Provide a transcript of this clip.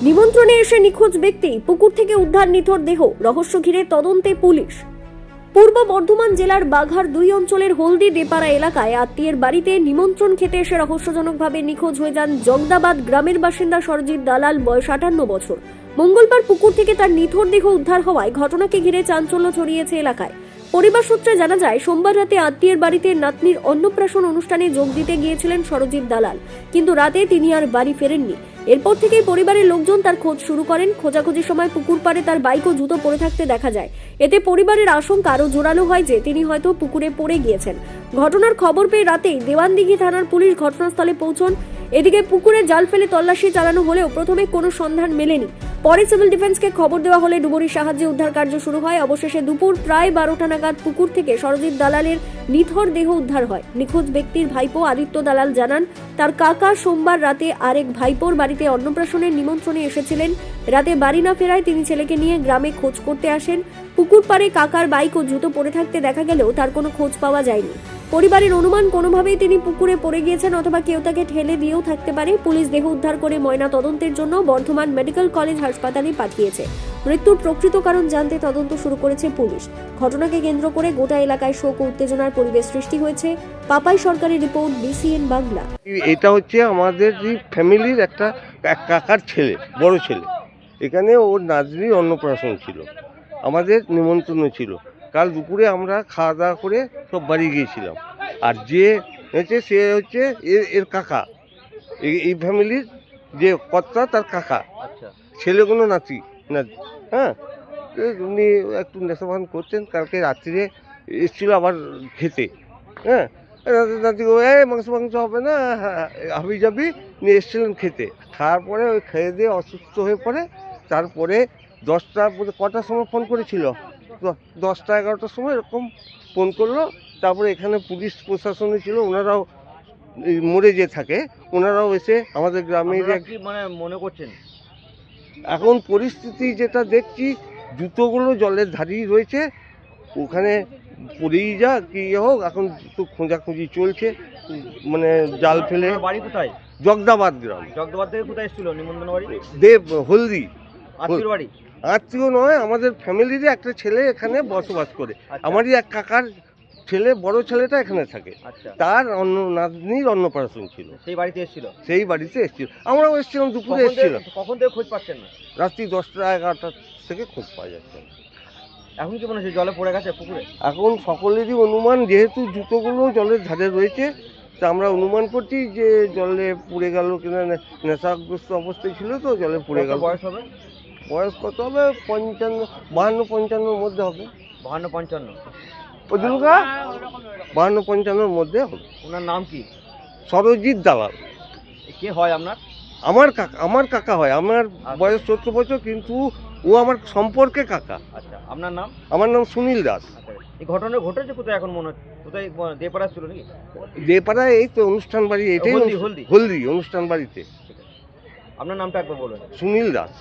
নিমন্ত্রণে এসে নিখোঁজ ব্যক্তি, পুকুর থেকে উদ্ধার নিথর দেহ, রহস্য ঘিরে তদন্তে পুলিশ। পূর্ব বর্ধমান জেলার বাঘার 2 অঞ্চলের হলদি দেপাড়া এলাকায় আত্মীয়ের বাড়িতে নিমন্ত্রণ খেতে এসে রহস্যজনকভাবে নিখোঁজ হয়ে যান জগদাবাদ গ্রামের বাসিন্দা সরজিৎ দালাল, বয়স 58 বছর। মঙ্গলবার পুকুর থেকে তার নিথর দেহ উদ্ধার হওয়ায় ঘটনাকে ঘিরে চাঞ্চল্য ছড়িয়েছে এলাকায়। পরিবার সূত্রে জানা যায়, সোমবার রাতে আত্মীয়ের বাড়িতে নাতনির অন্নপ্রাশন অনুষ্ঠানে যোগ দিতে গিয়েছিলেন সরজিৎ দালাল, কিন্তু রাতে তিনি আর বাড়ি ফেরেননি। এরপর থেকেই পরিবারের লোকজন তার খোঁজ শুরু করেন। খোঁজাখুঁজির সময় পুকুর পাড়ে তার বাইক ও জুতো পড়ে থাকতে দেখা যায়। এতে পরিবারের আশঙ্কা আরও জোরালো হয় যে তিনি হয়তো পুকুরে পড়ে গিয়েছেন। ঘটনার খবর পেয়ে রাতেই দেওয়ানদিঘি থানার পুলিশ ঘটনাস্থলে পৌঁছন। এদিকে পুকুরে জাল ফেলে তল্লাশি চালানো হলেও প্রথমে কোনো সন্ধান মেলেনি। পরে সিভিল ডিফেন্সকে খবর দেওয়া হলে ডুবুরির সাহায্যে উদ্ধার কার্য শুরু হয়। অবশেষে দুপুর প্রায় 12টা নাগাদ পুকুর থেকে সরজিৎ দালালের নিথর দেহ উদ্ধার হয়। নিখোঁজ ব্যক্তির ভাইপো আদিত্য দালাল জানান, তার কাকা সোমবার রাতে আরেক ভাইপোর বাড়িতে অন্নপ্রাশনের নিমন্ত্রণে এসেছিলেন। রাতে বাড়ি না ফেরায় তিনি ছেলেকে নিয়ে গ্রামে খোঁজ করতে আসেন। পুকুর পাড়ে কাকার বাইক ও জুতো পড়ে থাকতে দেখা গেলেও তার কোনো খোঁজ পাওয়া যায়নি। পরিবারের অনুমান, কোনোভাবেই তিনি পুকুরে পড়ে গিয়েছেন অথবা কেউ তাকে ঠেলে দিয়েও থাকতে পারে। পুলিশ দেহ উদ্ধার করে ময়না তদন্তের জন্য বর্ধমান মেডিকেল কলেজ হাসপাতালে পাঠিয়েছে। মৃত্যুর প্রকৃত কারণ জানতে তদন্ত শুরু করেছে পুলিশ। ঘটনাকে কেন্দ্র করে গোটা এলাকায় শোক ও উত্তেজনার পরিবেশ সৃষ্টি হয়েছে। পাপাই সরকারের রিপোর্ট, BCN বাংলা। এটা হচ্ছে আমাদের ফ্যামিলির একটা কাকার ছেলে, বড় ছেলে। এখানে ওর নাতনির অন্নপ্রাশন ছিল, আমাদের নিমন্ত্রণ ছিল। কাল দুপুরে আমরা খাওয়া দাওয়া করে সব বাড়ি গিয়েছিলাম। আর যে হচ্ছে সে হচ্ছে এর কাকা, এই ফ্যামিলির যে কর্তা তার কাকা। আচ্ছা, ছেলে কোনো নাতি না। হ্যাঁ, উনি একটু নেশাভান করছেন। কালকে রাত্রিরে এসেছিল আবার খেতে। হ্যাঁ, নাতি মাংস হবে না, হাবি যাবি নিয়ে এসেছিলেন খেতে। খাওয়ার পরে ওই খেয়ে দিয়ে অসুস্থ হয়ে পড়ে। তারপরে 10টা কটার সময় ফোন করেছিল, 10টা 11টার সময় এরকম ফোন করলো। তারপরে এখানে পুলিশ প্রশাসনে ছিল, ওনারাও মরে যে থাকে ওনারাও এসে আমাদের গ্রামে মানে মনে করছেন এখন পরিস্থিতি যেটা দেখছি, জুতোগুলো জলের ধারেই রয়েছে। ওখানে পড়েই যা কি হোক, এখন তো খোঁজাখুঁজি চলছে, মানে জাল ফেলে। বাড়ি কোথায়? জগদাবাদ গ্রাম। জগদাবাদ থেকে কোথায় এসেছিল নিমন্ত্রণ বাড়ি? হলদি। আত্মীয় বাড়ি? আত্মীয় নয়, আমাদের ফ্যামিলিরই একটা ছেলে এখানে বসবাস করে। আচ্ছা। আমারই এক কাকার ছেলে, বড় ছেলেটা এখানে থাকে। আচ্ছা, তার নাতনির অন্নপ্রাশন ছিল, সেই বাড়িতে এসেছিল। সেই বাড়িতে এসেছিল। আমরাও এসেছিলাম, দুপুরে এসেছিলাম। কখন থেকে খোঁজ পাচ্ছেন না? রাত্রি 10টা 11টা থেকে খোঁজ পাওয়া যাচ্ছে না। এখন কি মনে হচ্ছে জলে পড়ে গেছে পুকুরে? এখন সকলেরই অনুমান, যেহেতু জুতোগুলো জলের ধারে রয়েছে, তা আমরা অনুমান করছি যে জলে পুড়ে গেল কিনা। নেশাগ্রস্ত অবস্থায় ছিল তো, জলে পুড়ে গেল। বয়স হবে? বয়স কত হবে? 52-55 মধ্যে হবে। 52-55? ওদিনকা 52-55 মধ্যে হবে। ওনার নাম কি? সরজিৎ দালাল। কে হয় আপনার? আমার কাকা হয়। আমার বয়স 14 বছর, কিন্তু ও আমার সম্পর্কে কাকা। আচ্ছা, আপনার নাম? আমার নাম সুনীল দাস। আচ্ছা, এই ঘটনা ঘটেছে কোথায় এখন মনে হচ্ছে? কোথায়, দেপাড়া ছিল নাকি? দেপাড়ায়, এই তো অনুষ্ঠান বাড়ি, এটাই হলদি। হলদি অনুষ্ঠান বাড়িতে। আপনার নামটা একবার বলুন। সুনীল দাস।